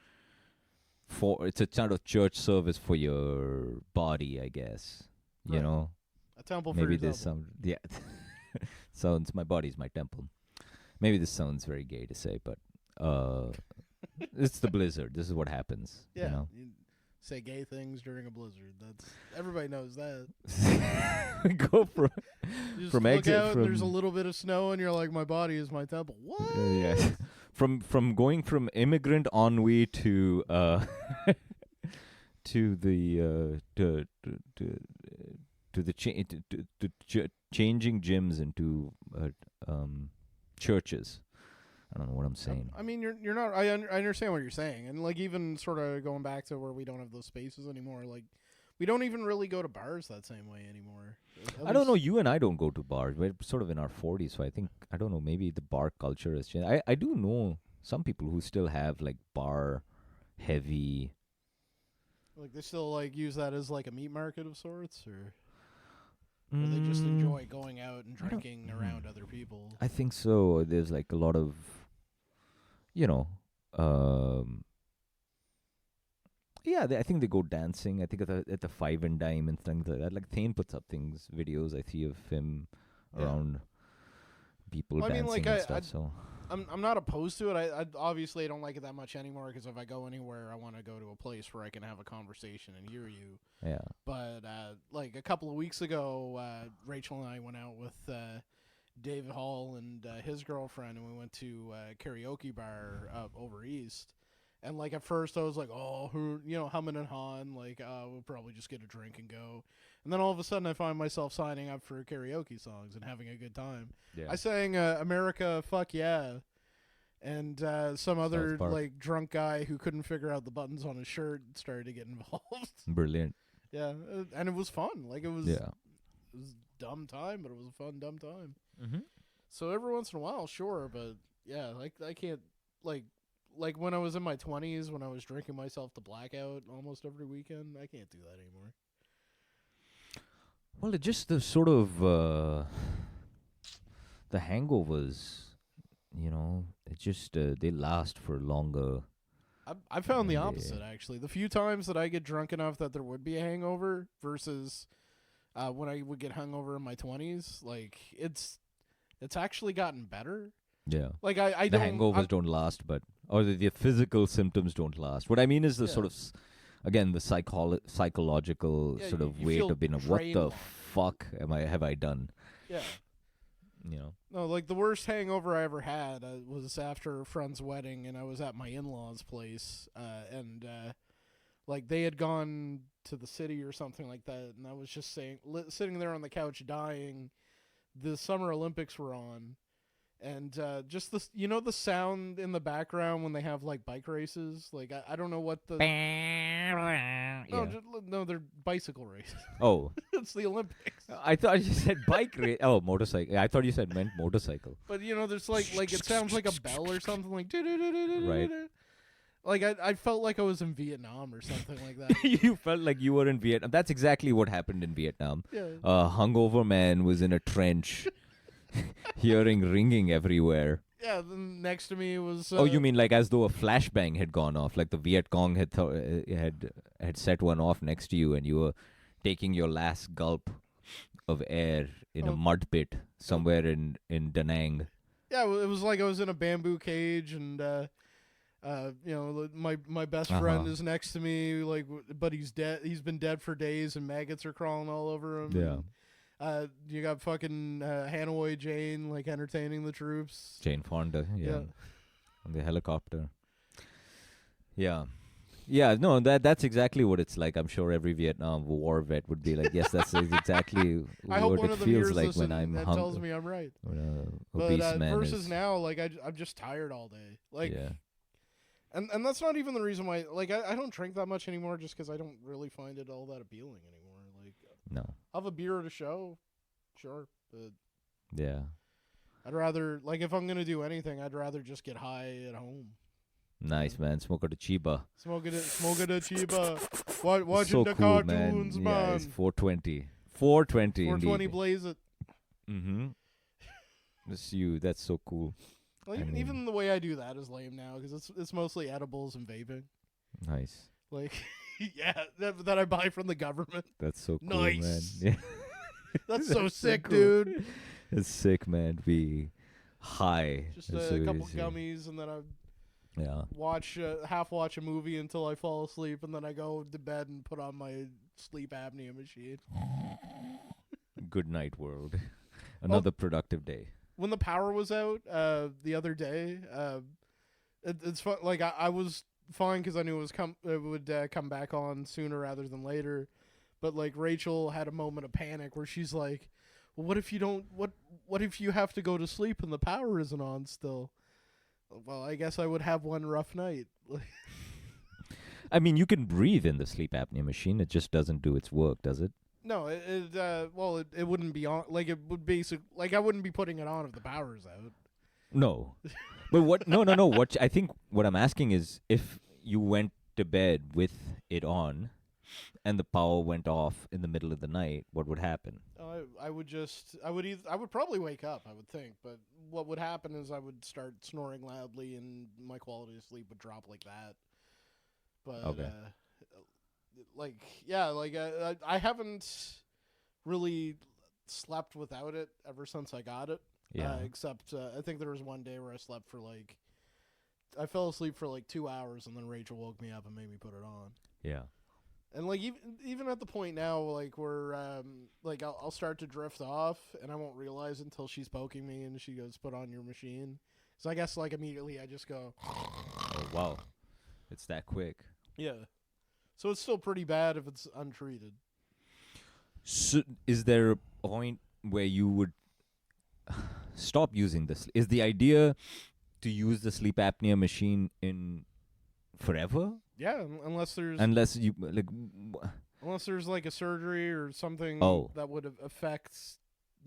it's a kind of church service for your body, I guess. You Right. know? a temple for Maybe your this temple. sounds my body's my temple. Maybe this sounds very gay to say, but it's the blizzard. This is what happens. Yeah, You know? you say gay things during a blizzard. That's everybody knows that. Go from You just From look exit out and there's a from- little bit of snow and you're like, my body is my temple. What? yeah. From going from immigrant ennui to to the changing gyms into churches. I don't know what I'm saying. I mean, you're not. I understand what you're saying, and like even sort of going back to where we don't have those spaces anymore. Like we don't even really go to bars that same way anymore. At I don't know. least- You and I don't go to bars. We're sort of in our 40s, so I don't know. Maybe the bar culture has changed. I do know some people who still have like bar heavy. Like they still like use that as like a meat market of sorts, or they just enjoy going out and I don't- drinking around other people. I think so. There's like a lot of, you know, yeah. I think they go dancing. I think at the Five and Dime and things like that. Like Thane puts up videos I see of him Yeah. around people Well, I mean, dancing like, and I stuff. So I'm not opposed to it. I obviously don't like it that much anymore because if I go anywhere, I want to go to a place where I can have a conversation and hear you. yeah. But like a couple of weeks ago, Rachel and I went out with David Hall and his girlfriend, and we went to a karaoke bar over east. And like at first, I was like, "Oh, humming and hawing, like we'll probably just get a drink and go." And then all of a sudden, I find myself signing up for karaoke songs and having a good time. Yeah. I sang "America, Fuck Yeah," and some other Park. like drunk guy who couldn't figure out the buttons on his shirt started to get involved. Brilliant. Yeah, and it was fun. Like it was Yeah. dumb time, but it was a fun dumb time. Mm-hmm. So every once in a while, sure, but yeah, like I can't like like when I was in my 20s, when I was drinking myself to blackout almost every weekend. I can't do that anymore. Well, it just the sort of the hangovers, it just they last for longer. I found the And opposite, actually. The few times that I get drunk enough that there would be a hangover versus when I would get hungover in my 20s, like, it's actually gotten better. Yeah. Like, I The don't... hangovers don't last, or the physical symptoms don't last. What I mean is the sort of, again, the psychological Yeah, sort of you weight feel of being, what drained the long. fuck have I done? Yeah. No, like the worst hangover I ever had was after a friend's wedding, and I was at my in-laws' place, and like they had gone to the city or something like that, and I was just sitting there on the couch dying. The Summer Olympics were on, and just the sound in the background when they have like bike races. Like I don't know what the no, they're bicycle races. Oh. It's the Olympics. I thought you said bike race. Oh, motorcycle. I thought you said meant motorcycle. But there's like it sounds like a bell or something, like Right. Like I felt like I was in Vietnam or something like that. You felt like you were in Vietnam. That's exactly what happened in Vietnam. Yeah. A hungover man was in a trench, hearing ringing everywhere. Yeah. Then next to me was. Oh, you mean like as though a flashbang had gone off, like the Viet Cong had set one off next to you, and you were taking your last gulp of air in a mud pit somewhere in Da Nang. Yeah, it was like I was in a bamboo cage, and my best friend is next to me, like, but he's dead. He's been dead for days, and maggots are crawling all over him. Yeah. And, you got fucking Hanoi Jane, like, entertaining the troops. Jane Fonda, Yeah. On the helicopter. Yeah. Yeah, no, that's exactly what it's like. I'm sure every Vietnam War vet would be like, yes, that's exactly I hope what one it of them feels hears like this when and I'm that tells me I'm right. When But obese man versus is, now, like, I'm just tired all day. Like, yeah. and that's not even the reason why. Like, I don't drink that much anymore, just because I don't really find it all that appealing anymore. Like, No. I'll have a beer at a show, sure, but Yeah. I'd rather, like, if I'm gonna do anything, I'd rather just get high at home. Nice, man. Smoke at a Chiba. Smoke it at Chiba. Watching So the cool, cartoons, man. man. Yeah, it's 420. 420 420 indeed. blaze it. Mm-hmm. That's so cool. Well, even the way I do that is lame now, because it's mostly edibles and vaping. Nice. Like, yeah, that I buy from the government. That's so cool, Nice. man. Yeah. That's so sick, cool. dude. It's sick, man. Be high. Just a couple gummies, and then I half watch a movie until I fall asleep, and then I go to bed and put on my sleep apnea machine. Good night, world. Another productive day. When the power was out the other day, it's fun. Like I was fine because I knew it would come back on sooner rather than later. But like Rachel had a moment of panic where she's like, "Well, what if you don't? What if you have to go to sleep and the power isn't on still?" Well, I guess I would have one rough night. I mean, you can breathe in the sleep apnea machine. It just doesn't do its work, does it? No, it wouldn't be on. Like, it would I wouldn't be putting it on if the power's out. No. But what? No. What I think what I'm asking is if you went to bed with it on, and the power went off in the middle of the night, what would happen? I would probably wake up, I would think, but what would happen is I would start snoring loudly and my quality of sleep would drop like that. But Okay. I haven't really slept without it ever since I got it. Yeah. Except I think there was one day where I fell asleep for like 2 hours, and then Rachel woke me up and made me put it on. Yeah. And like even at the point now, like where I'll start to drift off, and I won't realize until she's poking me, and she goes, "Put on your machine." So I guess like immediately I just go. Oh wow, it's that quick. Yeah. So it's still pretty bad if it's untreated. So is there a point where you would stop using this? Is the idea to use the sleep apnea machine in forever? Yeah, unless there's unless there's like a surgery or something that would affect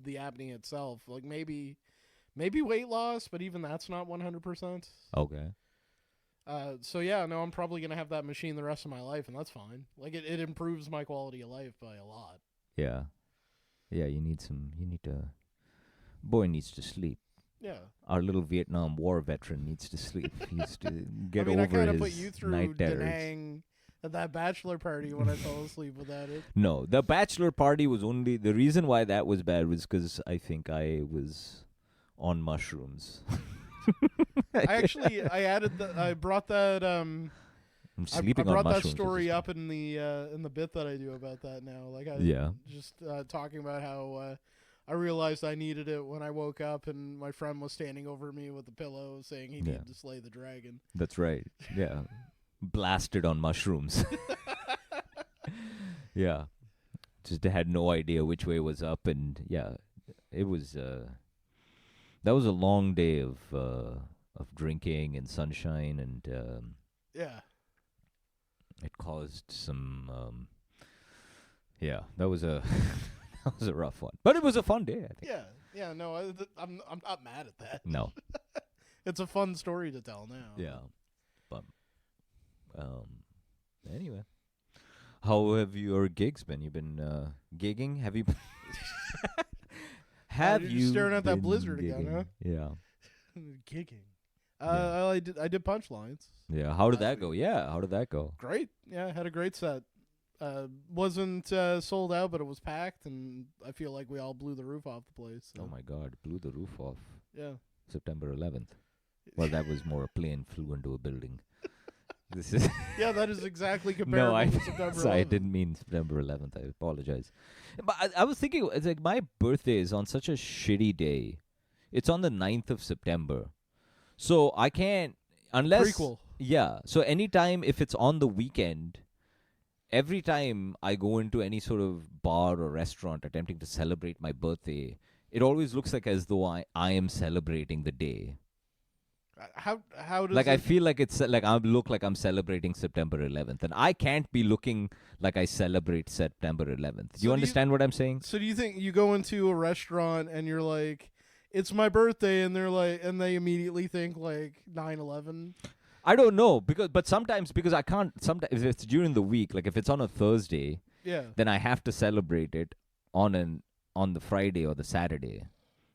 the apnea itself. Like maybe weight loss, but even that's not 100%. Okay. So yeah, no, I'm probably gonna have that machine the rest of my life, and that's fine. Like it improves my quality of life by a lot. Yeah. Yeah, you need to boy needs to sleep. Yeah. Our little Vietnam War veteran needs to sleep. He needs to I get mean, I over kind of his put you through night terrors. Danang at that bachelor party when I fell asleep without it. No, the bachelor party was only the reason why that was bad was because I think I was on mushrooms. I brought that I'm I sleeping on brought that mushrooms. story up in the bit that I do about that now. Like I Yeah. just talking about how I realized I needed it when I woke up and my friend was standing over me with a pillow saying he needed to slay the dragon. That's right. Yeah. Blasted on mushrooms. Yeah. Just had no idea which way was up, and yeah, it was that was a long day of drinking and sunshine, and Yeah. it caused some that was a that was a rough one, but it was a fun day, I think. Yeah. No, I'm not mad at that. No. It's a fun story to tell now. Yeah. But anyway, how have your gigs been? You've been gigging? Have you been have You're you staring at that been blizzard gigging? again, huh? Yeah. Gigging. Yeah. I did punchlines. Yeah. How did Last that go? Yeah. How did that go? Great. Yeah, had a great set. Wasn't sold out, but it was packed, and I feel like we all blew the roof off the place. So. Oh my God! Blew the roof off. Yeah. September 11th. Well, that was more a plane flew into a building. This is Yeah, that is exactly comparable no, to September 11th. sorry, I didn't mean September 11th. I apologize. But I was thinking, it's like my birthday is on such a shitty day. It's on the 9th of September. So I can't, unless... Prequel. Yeah. So anytime, if it's on the weekend, every time I go into any sort of bar or restaurant attempting to celebrate my birthday, it always looks like as though I am celebrating the day. How does Like, it, I feel like it's like I look like I'm celebrating September 11th, and I can't be looking like I celebrate September 11th. Do you understand what I'm saying? So do you think you go into a restaurant and you're like, it's my birthday, and they're like, and they immediately think like 9/11? I don't know, but sometimes because I can't. Sometimes if it's during the week, like if it's on a Thursday, Yeah. then I have to celebrate it on the Friday or the Saturday.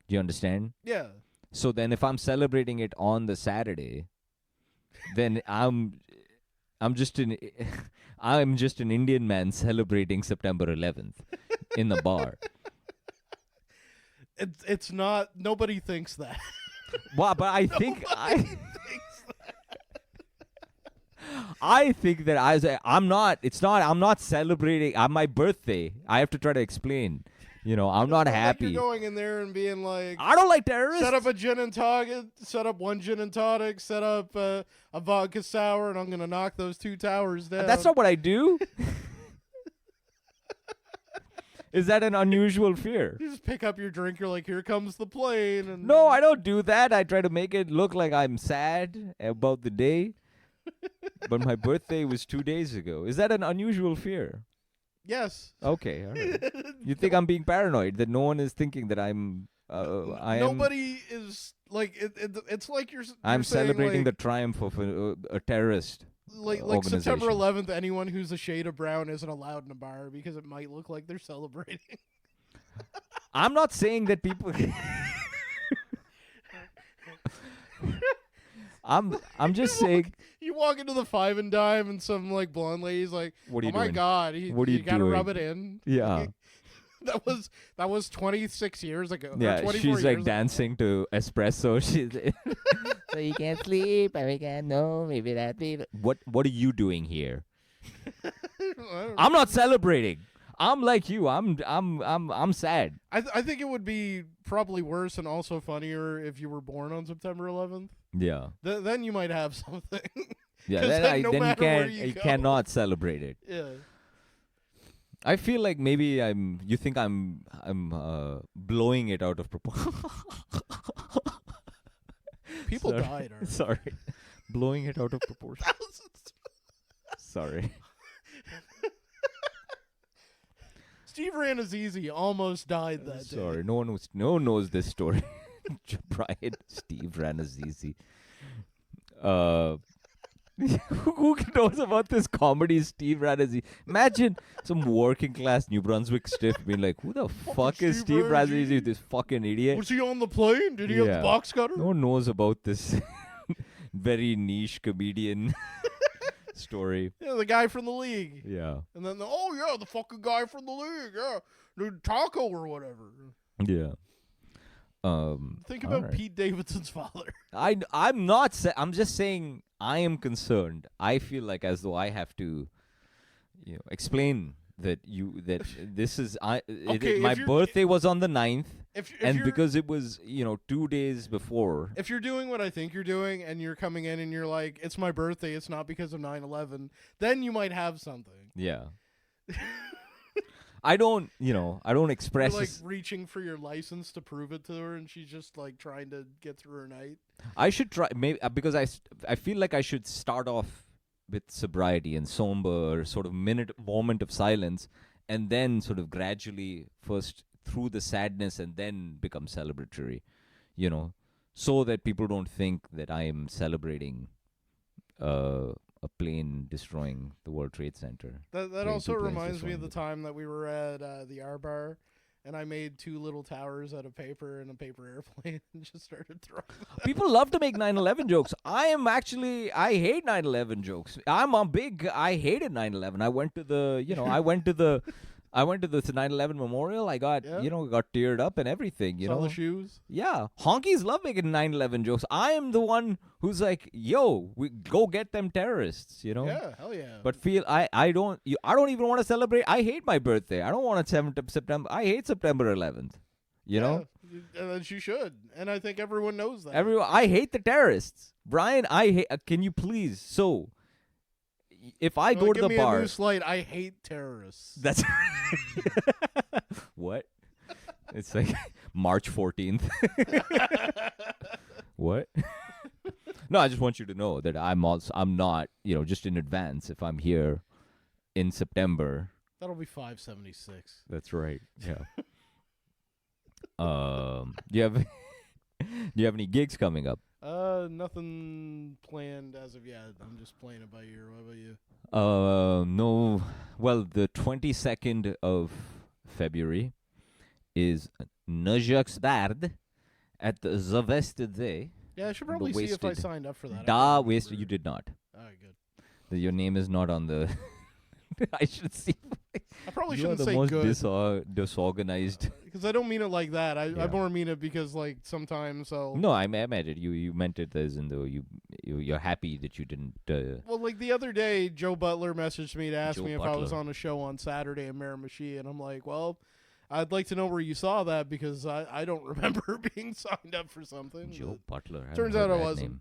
Do you understand? Yeah. So then, if I'm celebrating it on the Saturday, then I'm just an Indian man celebrating September 11th in the bar. It's not. Nobody thinks that. Well, but I think I think that I'm not. It's not. I'm not celebrating. On my birthday, I have to try to explain. I'm not happy. Like you're going in there and being like, I don't like terrorists. set up a gin and tonic, set up one gin and tonic, set up a vodka sour, and I'm gonna knock those two towers down. That's not what I do. Is that an unusual fear? You just pick up your drink. You're like, here comes the plane. And No, I don't do that. I try to make it look like I'm sad about the day. But my birthday was 2 days ago. Is that an unusual fear? Yes. Okay, all right. You think I'm being paranoid, that no one is thinking that I'm... Nobody is like it's like you're I'm saying, celebrating like, the triumph of a terrorist like September 11th. Anyone who's a shade of brown isn't allowed in a bar because it might look like they're celebrating. I'm not saying that people... I'm just saying... You walk into the Five and Dime and some like blonde lady's like, What are you oh my doing? God, What are you gotta doing? rub it in. Yeah. That was 26 years ago. Yeah, or 24 she's years like ago. dancing to espresso. She's So you can't sleep, and we can't know, maybe that be. What are you doing here? I don't I'm not celebrating. I'm like you. I'm sad. I think it would be probably worse and also funnier if you were born on September 11th. Yeah. Then you might have something. Yeah, 'Cause then no you matter where you you go. cannot celebrate it. Yeah. I feel like maybe you think I'm blowing it out of proportion. People Sorry. died. Already. Sorry. Blowing it out of proportion. Thousands. Sorry. Steve Ranazizi almost died that day. Sorry. No one knows this story. Brian Steve Ranazizi. Who knows about this comedy Steve Radizzi? Imagine some working class New Brunswick stiff being like, who the fuck is Steve Steve Radizzi. Radizzi, this fucking idiot? Was he on the plane? Did he have the Yeah. box cutter? No one knows about this very niche comedian story. Yeah, the guy from the league. Yeah. And then, the fucking guy from the league. Yeah, the taco or whatever. Yeah. Think all about right. Pete Davidson's father. I'm not. I'm just saying. I am concerned. I feel like as though I have to, explain that this is Okay, my if you're- birthday was on the 9th, If and you're, because it was 2 days before. if you're doing what I think you're doing, and you're coming in and you're like, it's my birthday, it's not because of 9/11, then you might have something. Yeah. I don't express You're like this- reaching for your license to prove it to her, and she's just like trying to get through her night. I should try maybe because I feel like I should start off with sobriety and somber sort of moment of silence, and then sort of gradually first through the sadness and then become celebratory, so that people don't think that I am celebrating a plane destroying the World Trade Center. That Plane, also two planes reminds me of the destroying time that we were at the R Bar, and I made 2 little towers out of paper and a paper airplane and just started throwing them. People love to make 9/11 jokes. I hate 9/11 jokes. I hated 9/11. I went to the 9/11 memorial. I got, Yeah. got teared up and everything, Saw the shoes. Yeah. Honkies love making 9/11 jokes. I am the one who's like, yo, we go get them terrorists, Yeah, hell yeah. But I don't even want to celebrate. I hate my birthday. I don't want 7th of September. I hate September 11th. And then she should, and I think everyone knows that. I hate the terrorists. Brian, I hate. Can you please? So, if I go to give the me bar, a new slate. I hate terrorists. that's what? It's like March 14th. What? No, I just want you to know that I'm not, just in advance. If I'm here in September, That'll be 576. that's right. Yeah. Do you have any gigs coming up? Nothing planned as of yet. I'm just playing it by ear. What about you? No. Well, the 22nd of February is Najaksdard at the Zavestede. Yeah, I should probably see if I Wasted. signed up for that. I Da can't Waste. remember. You did not. All right, good. Your name is not on the. I should see. I probably You are shouldn't the say most good disorganized. because I don't mean it like that. I Yeah. more mean it because like sometimes I'll. No, I imagine you meant it as in though you're happy that you didn't. Well, like the other day, Joe Butler messaged me to ask Joe me if I was Butler. on a show on Saturday in Miramichi, and I'm like, well, I'd like to know where you saw that because I don't remember being signed up for something. Joe Butler. I haven't turns heard out I that wasn't. name.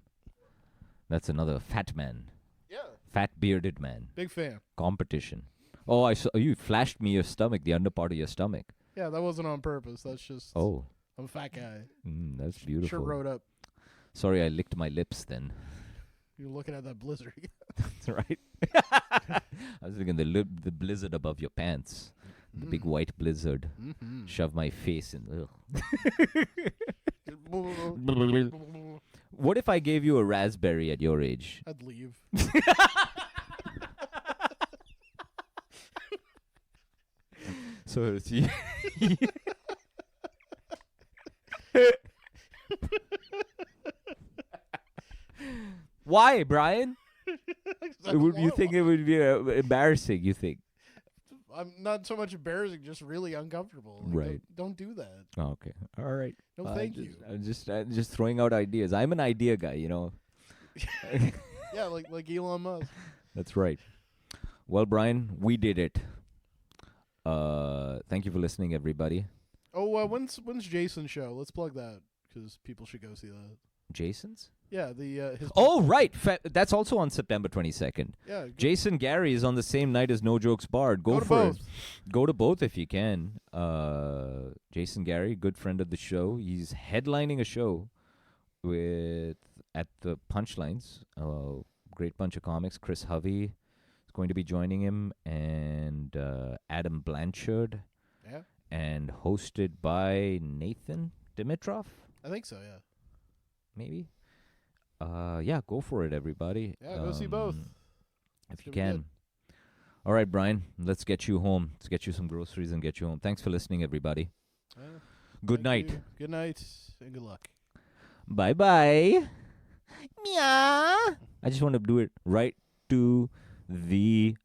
That's another fat man, Yeah, fat bearded man. big fan. Competition. Oh, I saw you flashed me your stomach, the under part of your stomach. Yeah, that wasn't on purpose. That's just Oh, I'm a fat guy. that's beautiful. Sure wrote up. Sorry, I licked my lips then. You're looking at that blizzard. That's right. I was thinking the blizzard above your pants, the big white blizzard. Mm-hmm. Shove my face in. What if I gave you a raspberry at your age? I'd leave. So it's Why, Brian? You think it would be embarrassing? You think? I'm not so much embarrassing, just really uncomfortable. Like, Right. Don't do that. Oh, okay. All right. No, thank you. I'm just throwing out ideas. I'm an idea guy, Yeah, like Elon Musk. That's right. Well, Brian, we did it. Thank you for listening, everybody. Oh, when's Jason's show? Let's plug that because people should go see that. Jason's? Yeah, the his. Oh, right. That's also on September 22nd. Yeah, Jason Gary is on the same night as No Jokes Barred. Go to for both. it. Go to both if you can. Jason Gary, good friend of the show. He's headlining a show at the Punchlines. Great bunch of comics. Chris Hovey is going to be joining him, and Adam Blanchard, Yeah, and hosted by Nathan Dimitrov, I think so. Yeah. maybe. yeah, go for it, everybody. Yeah, go see both. If It's you gonna be can. All right, Brian, let's get you home. Let's get you some groceries and get you home. Thanks for listening, everybody. Good Thank night. you. Good night and good luck. Bye-bye. Meow. I just want to do it right to the